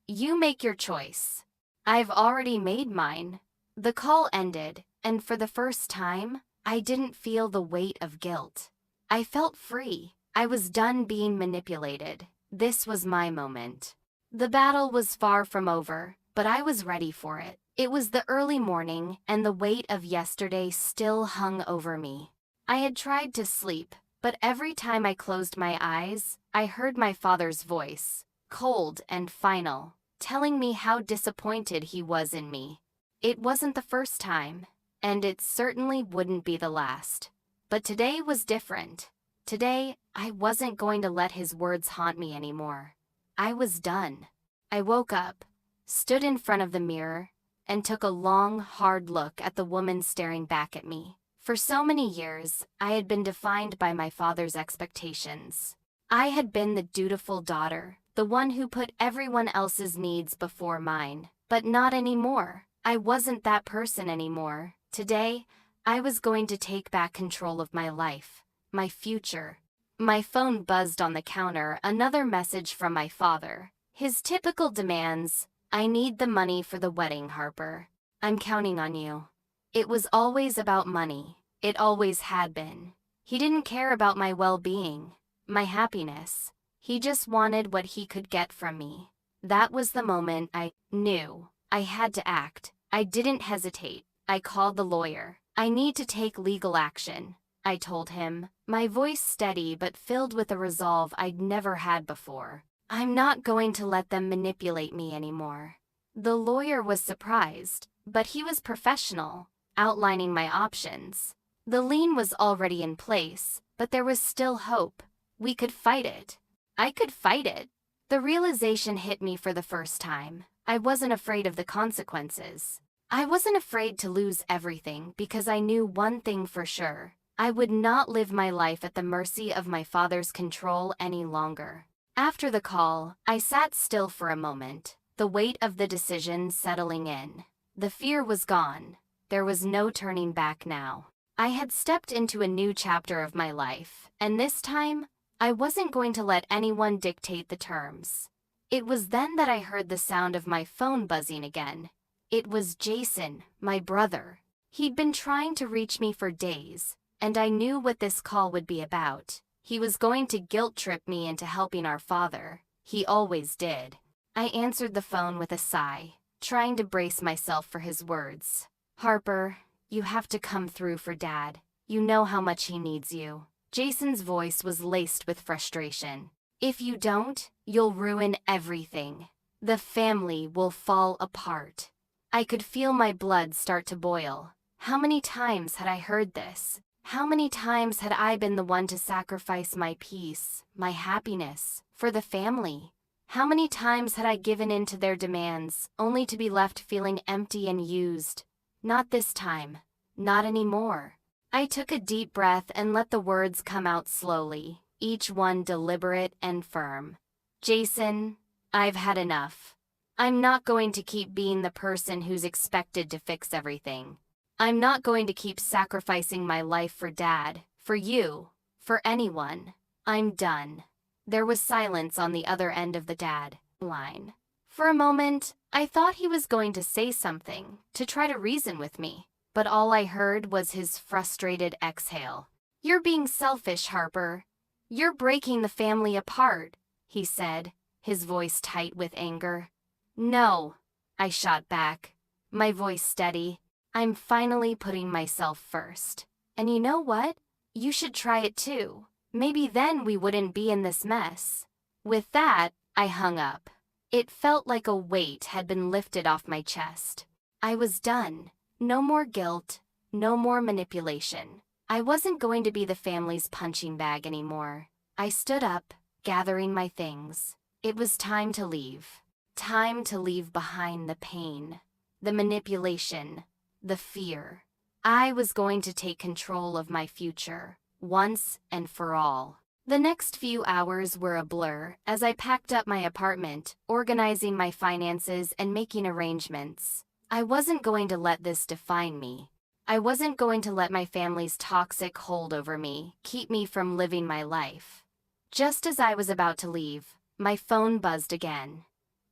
You make your choice. I've already made mine. The call ended, and for the first time, I didn't feel the weight of guilt. I felt free. I was done being manipulated. This was my moment. The battle was far from over, but I was ready for it. It was the early morning, and the weight of yesterday still hung over me. I had tried to sleep, but every time I closed my eyes, I heard my father's voice, cold and final, telling me how disappointed he was in me. It wasn't the first time, and it certainly wouldn't be the last. But today was different. Today, I wasn't going to let his words haunt me anymore. I was done. I woke up, stood in front of the mirror, and took a long, hard look at the woman staring back at me. For so many years, I had been defined by my father's expectations. I had been the dutiful daughter, the one who put everyone else's needs before mine. But not anymore. I wasn't that person anymore. Today, I was going to take back control of my life, my future. My phone buzzed on the counter, another message from my father. His typical demands, I need the money for the wedding, Harper. I'm counting on you. It was always about money. It always had been. He didn't care about my well-being, my happiness. He just wanted what he could get from me. That was the moment I knew I had to act. I didn't hesitate. I called the lawyer. I need to take legal action, I told him, my voice steady but filled with a resolve I'd never had before. I'm not going to let them manipulate me anymore. The lawyer was surprised, but he was professional, outlining my options. The lien was already in place, but there was still hope. We could fight it. I could fight it. The realization hit me for the first time. I wasn't afraid of the consequences. I wasn't afraid to lose everything because I knew one thing for sure. I would not live my life at the mercy of my father's control any longer. After the call, I sat still for a moment, the weight of the decision settling in. The fear was gone. There was no turning back now. I had stepped into a new chapter of my life, and this time, I wasn't going to let anyone dictate the terms. It was then that I heard the sound of my phone buzzing again. It was Jason, my brother. He'd been trying to reach me for days, and I knew what this call would be about. He was going to guilt-trip me into helping our father. He always did. I answered the phone with a sigh, trying to brace myself for his words. Harper, you have to come through for Dad. You know how much he needs you. Jason's voice was laced with frustration. If you don't, you'll ruin everything. The family will fall apart. I could feel my blood start to boil. How many times had I heard this? How many times had I been the one to sacrifice my peace, my happiness, for the family? How many times had I given in to their demands, only to be left feeling empty and used? Not this time. Not anymore. I took a deep breath and let the words come out slowly, each one deliberate and firm. Jason, I've had enough. I'm not going to keep being the person who's expected to fix everything. I'm not going to keep sacrificing my life for Dad, for you, for anyone. I'm done. There was silence on the other end of the dad line. For a moment, I thought he was going to say something, to try to reason with me, but all I heard was his frustrated exhale. You're being selfish, Harper. You're breaking the family apart, he said, his voice tight with anger. No, I shot back, my voice steady. I'm finally putting myself first. And you know what? You should try it too. Maybe then we wouldn't be in this mess. With that, I hung up. It felt like a weight had been lifted off my chest. I was done. No more guilt, no more manipulation. I wasn't going to be the family's punching bag anymore. I stood up, gathering my things. It was time to leave. Time to leave behind the pain, the manipulation, the fear. I was going to take control of my future, once and for all. The next few hours were a blur as I packed up my apartment, organizing my finances and making arrangements. I wasn't going to let this define me. I wasn't going to let my family's toxic hold over me keep me from living my life. Just as I was about to leave, my phone buzzed again.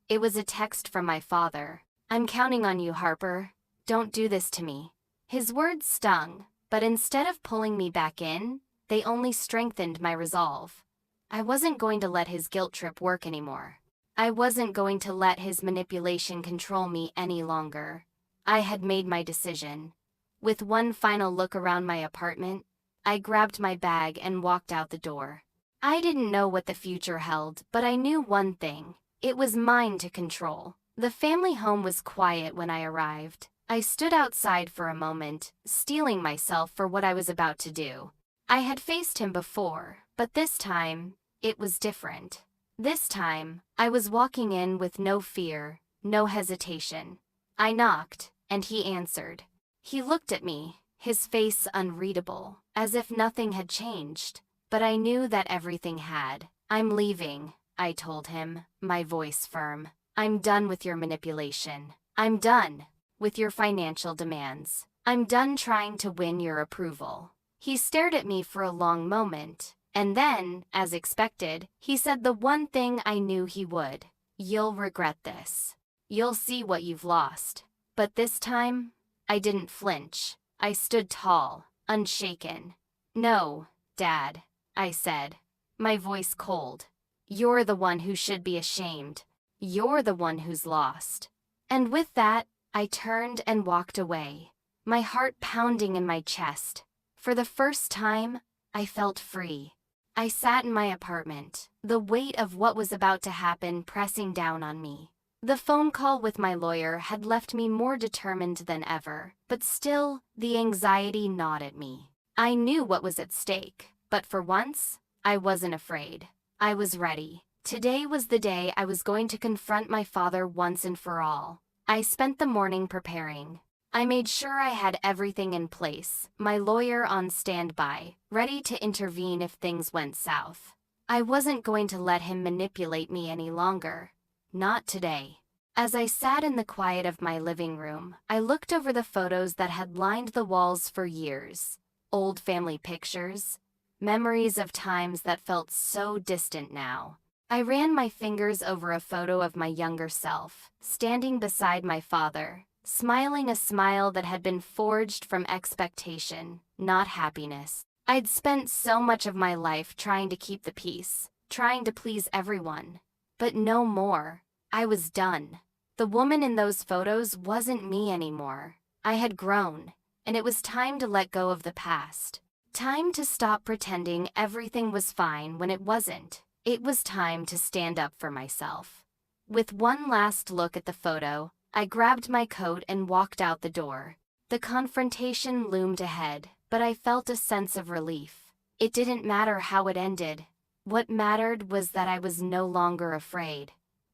It was a text from my father. I'm counting on you, Harper. Don't do this to me. His words stung, but instead of pulling me back in, they only strengthened my resolve. I wasn't going to let his guilt trip work anymore. I wasn't going to let his manipulation control me any longer. I had made my decision. With one final look around my apartment, I grabbed my bag and walked out the door. I didn't know what the future held, but I knew one thing. It was mine to control. The family home was quiet when I arrived. I stood outside for a moment, steeling myself for what I was about to do. I had faced him before, but this time, it was different. This time, I was walking in with no fear, no hesitation. I knocked, and he answered. He looked at me, his face unreadable, as if nothing had changed. But I knew that everything had. I'm leaving, I told him, my voice firm. I'm done with your manipulation. I'm done with your financial demands. I'm done trying to win your approval. He stared at me for a long moment, and then, as expected, he said the one thing I knew he would. You'll regret this. You'll see what you've lost. But this time, I didn't flinch. I stood tall, unshaken. No, Dad, I said, my voice cold. You're the one who should be ashamed. You're the one who's lost. And with that, I turned and walked away, my heart pounding in my chest. For the first time, I felt free. I sat in my apartment, the weight of what was about to happen pressing down on me. The phone call with my lawyer had left me more determined than ever, but still, the anxiety gnawed at me. I knew what was at stake, but for once, I wasn't afraid. I was ready. Today was the day I was going to confront my father once and for all. I spent the morning preparing. I made sure I had everything in place, my lawyer on standby, ready to intervene if things went south. I wasn't going to let him manipulate me any longer. Not today. As I sat in the quiet of my living room, I looked over the photos that had lined the walls for years. Old family pictures, memories of times that felt so distant now. I ran my fingers over a photo of my younger self, standing beside my father, smiling a smile that had been forged from expectation, not happiness. I'd spent so much of my life trying to keep the peace, trying to please everyone. But no more. I was done. The woman in those photos wasn't me anymore. I had grown, and it was time to let go of the past. Time to stop pretending everything was fine when it wasn't. It was time to stand up for myself. With one last look at the photo, I grabbed my coat and walked out the door. The confrontation loomed ahead, but I felt a sense of relief. It didn't matter how it ended. What mattered was that I was no longer afraid.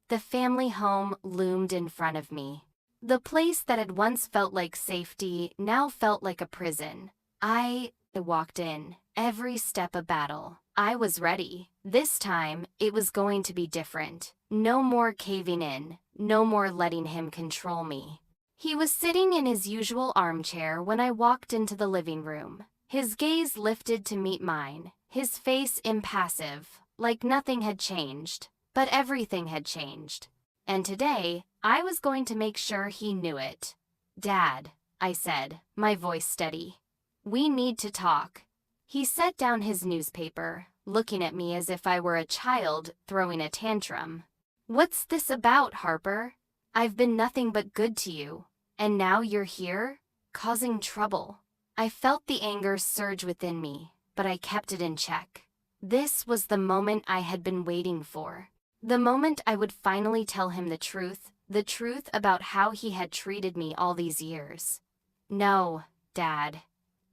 The family home loomed in front of me. The place that had once felt like safety now felt like a prison. I walked in, every step a battle. I was ready. This time, it was going to be different. No more caving in, no more letting him control me. He was sitting in his usual armchair when I walked into the living room. His gaze lifted to meet mine, his face impassive, like nothing had changed, but everything had changed. And today, I was going to make sure he knew it. "Dad," I said, my voice steady. "We need to talk." He set down his newspaper, looking at me as if I were a child throwing a tantrum. "What's this about, Harper? I've been nothing but good to you, and now you're here, causing trouble." I felt the anger surge within me, but I kept it in check. This was the moment I had been waiting for. The moment I would finally tell him the truth about how he had treated me all these years. "No, Dad.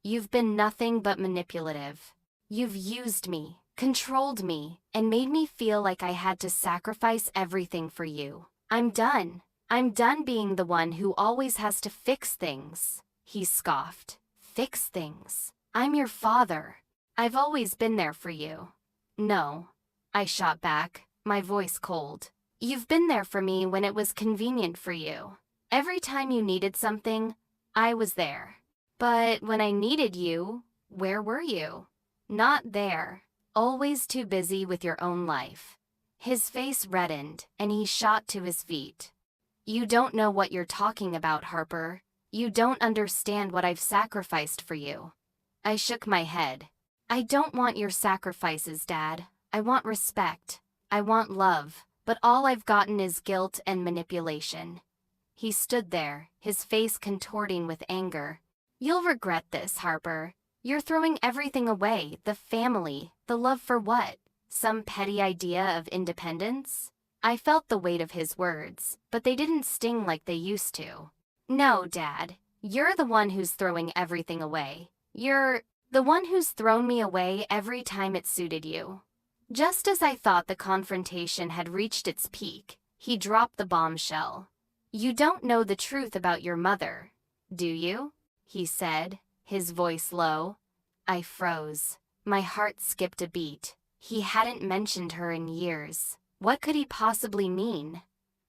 You've been nothing but manipulative. You've used me, controlled me, and made me feel like I had to sacrifice everything for you. I'm done. I'm done being the one who always has to fix things," he scoffed. "Fix things? I'm your father. I've always been there for you." "No," I shot back, my voice cold. "You've been there for me when it was convenient for you. Every time you needed something, I was there. But when I needed you, where were you? Not there. Always too busy with your own life." His face reddened, and he shot to his feet. "You don't know what you're talking about, Harper. You don't understand what I've sacrificed for you." I shook my head. "I don't want your sacrifices, Dad. I want respect. I want love, but all I've gotten is guilt and manipulation." He stood there, his face contorting with anger. "You'll regret this, Harper. You're throwing everything away, the family, the love for what? Some petty idea of independence?" I felt the weight of his words, but they didn't sting like they used to. "No, Dad. You're the one who's throwing everything away. You're the one who's thrown me away every time it suited you." Just as I thought the confrontation had reached its peak, he dropped the bombshell. "You don't know the truth about your mother, do you?" he said, his voice low. I froze. My heart skipped a beat. He hadn't mentioned her in years. What could he possibly mean?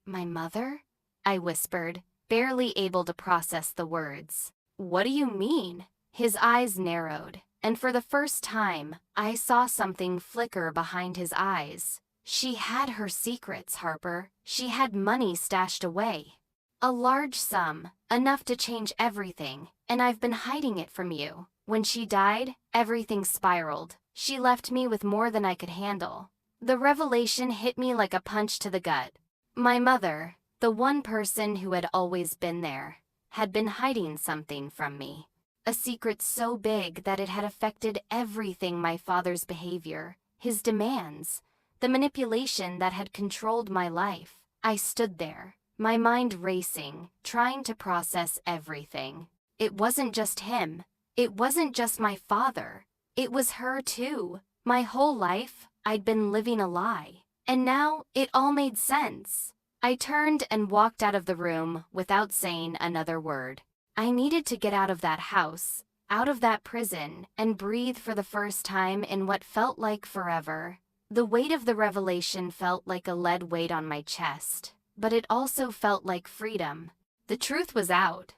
"My mother?" I whispered, barely able to process the words. "What do you mean?" His eyes narrowed, and for the first time, I saw something flicker behind his eyes. "She had her secrets, Harper. She had money stashed away. A large sum, enough to change everything, and I've been hiding it from you. When she died, everything spiraled. She left me with more than I could handle." The revelation hit me like a punch to the gut. My mother, the one person who had always been there, had been hiding something from me. A secret so big that it had affected everything: my father's behavior, his demands, the manipulation that had controlled my life. I stood there, my mind racing, trying to process everything. It wasn't just him. It wasn't just my father. It was her too. My whole life, I'd been living a lie. And now, it all made sense. I turned and walked out of the room without saying another word. I needed to get out of that house, out of that prison, and breathe for the first time in what felt like forever. The weight of the revelation felt like a lead weight on my chest, but it also felt like freedom. The truth was out.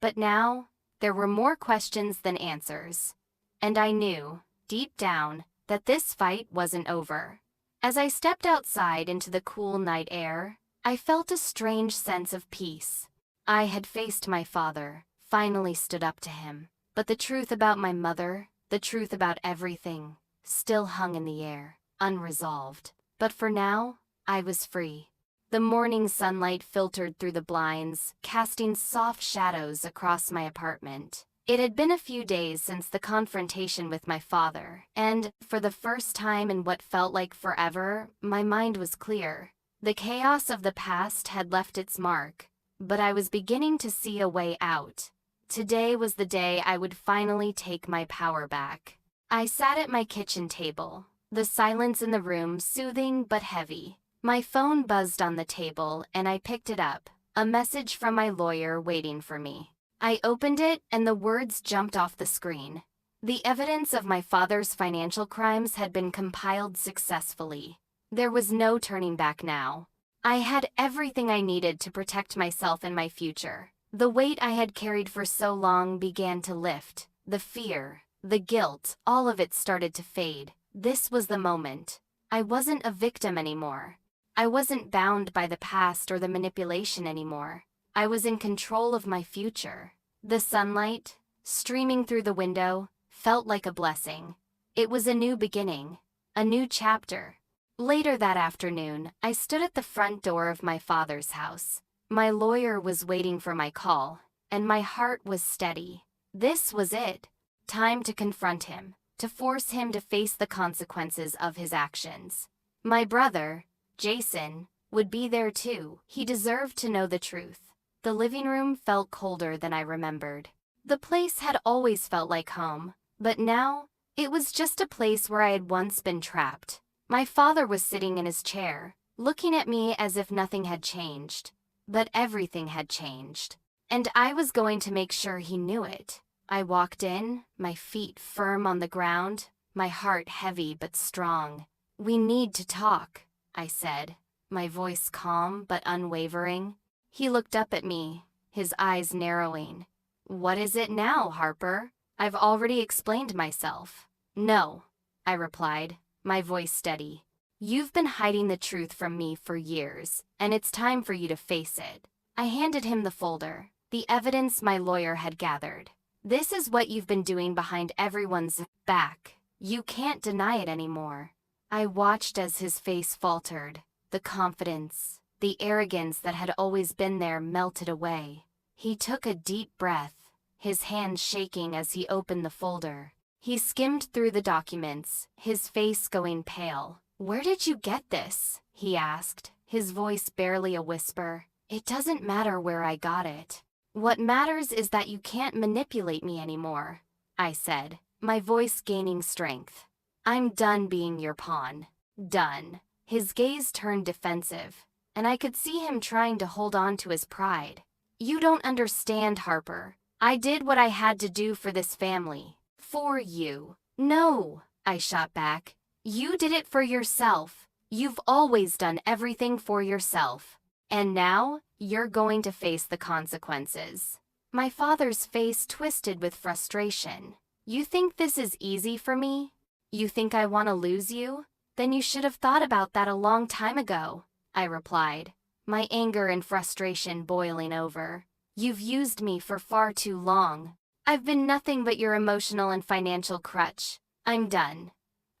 But now, there were more questions than answers. And I knew, deep down, that this fight wasn't over. As I stepped outside into the cool night air, I felt a strange sense of peace. I had faced my father, finally stood up to him. But the truth about my mother, the truth about everything, still hung in the air, unresolved. But for now, I was free. The morning sunlight filtered through the blinds, casting soft shadows across my apartment. It had been a few days since the confrontation with my father, and, for the first time in what felt like forever, my mind was clear. The chaos of the past had left its mark, but I was beginning to see a way out. Today was the day I would finally take my power back. I sat at my kitchen table, the silence in the room soothing but heavy. My phone buzzed on the table, and I picked it up, a message from my lawyer waiting for me. I opened it, and the words jumped off the screen. The evidence of my father's financial crimes had been compiled successfully. There was no turning back now. I had everything I needed to protect myself and my future. The weight I had carried for so long began to lift. The fear, the guilt, all of it started to fade. This was the moment. I wasn't a victim anymore. I wasn't bound by the past or the manipulation anymore. I was in control of my future. The sunlight, streaming through the window, felt like a blessing. It was a new beginning, a new chapter. Later that afternoon, I stood at the front door of my father's house. My lawyer was waiting for my call, and my heart was steady. This was it. Time to confront him, to force him to face the consequences of his actions. My brother, Jason, would be there too. He deserved to know the truth. The living room felt colder than I remembered. The place had always felt like home, but now, it was just a place where I had once been trapped. My father was sitting in his chair, looking at me as if nothing had changed. But everything had changed. And I was going to make sure he knew it. I walked in, my feet firm on the ground, my heart heavy but strong. "We need to talk," I said, my voice calm but unwavering. He looked up at me, his eyes narrowing. "What is it now, Harper? I've already explained myself." "No," I replied, my voice steady. "You've been hiding the truth from me for years, and it's time for you to face it." I handed him the folder, the evidence my lawyer had gathered. "This is what you've been doing behind everyone's back. You can't deny it anymore." I watched as his face faltered. The confidence, the arrogance that had always been there melted away. He took a deep breath, his hand shaking as he opened the folder. He skimmed through the documents, his face going pale. "Where did you get this?" he asked, his voice barely a whisper. "It doesn't matter where I got it. What matters is that you can't manipulate me anymore," I said, my voice gaining strength. "I'm done being your pawn. Done." His gaze turned defensive, and I could see him trying to hold on to his pride. "You don't understand, Harper. I did what I had to do for this family. For you." "No," I shot back. "You did it for yourself. You've always done everything for yourself. And now, you're going to face the consequences." My father's face twisted with frustration. "You think this is easy for me? You think I want to lose you? Then you should have thought about that a long time ago," I replied, my anger and frustration boiling over. "You've used me for far too long. I've been nothing but your emotional and financial crutch. I'm done."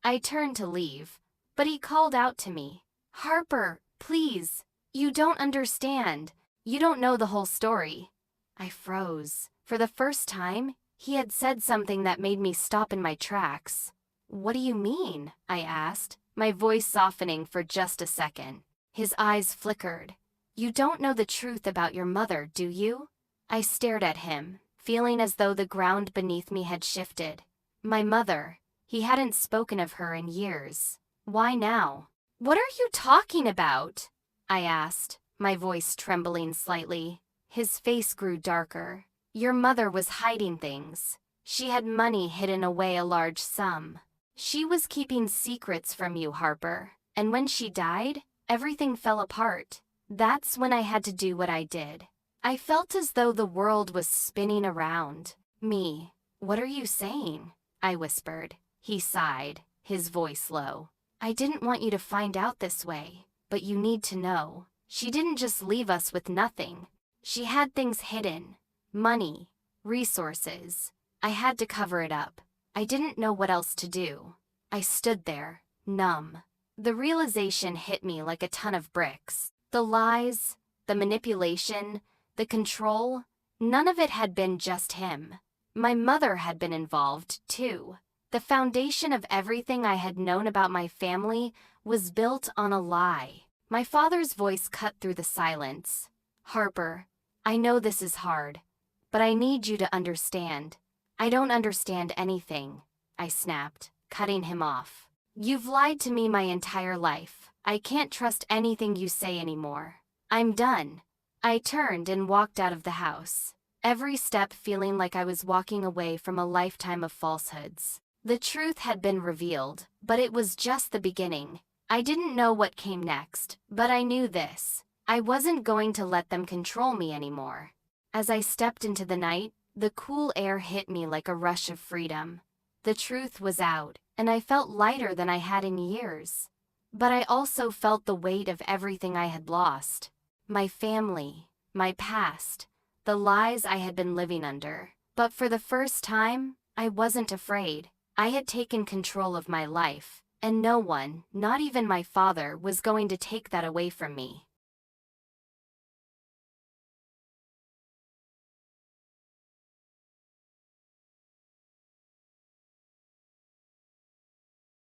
I turned to leave, but he called out to me. "Harper, please. You don't understand. You don't know the whole story." I froze. For the first time, he had said something that made me stop in my tracks. "What do you mean?" I asked, my voice softening for just a second. His eyes flickered. "You don't know the truth about your mother, do you?" I stared at him, feeling as though the ground beneath me had shifted. My mother. He hadn't spoken of her in years. Why now? "What are you talking about?" I asked, my voice trembling slightly. His face grew darker. "Your mother was hiding things. She had money hidden away, a large sum. She was keeping secrets from you, Harper. And when she died, everything fell apart. That's when I had to do what I did. I felt as though the world was spinning around me." "What are you saying?" I whispered. He sighed, his voice low. "I didn't want you to find out this way, but you need to know. She didn't just leave us with nothing. She had things hidden. Money, resources. I had to cover it up. I didn't know what else to do." I stood there, numb. The realization hit me like a ton of bricks. The lies, the manipulation, the control, none of it had been just him. My mother had been involved, too. The foundation of everything I had known about my family was built on a lie. My father's voice cut through the silence. "Harper, I know this is hard, but I need you to understand. I don't understand anything," I snapped, cutting him off. "You've lied to me my entire life. I can't trust anything you say anymore. I'm done." I turned and walked out of the house, every step feeling like I was walking away from a lifetime of falsehoods. The truth had been revealed, but it was just the beginning. I didn't know what came next, but I knew this. I wasn't going to let them control me anymore. As I stepped into the night, the cool air hit me like a rush of freedom. The truth was out, and I felt lighter than I had in years. But I also felt the weight of everything I had lost. My family, my past, the lies I had been living under. But for the first time, I wasn't afraid. I had taken control of my life, and no one, not even my father, was going to take that away from me.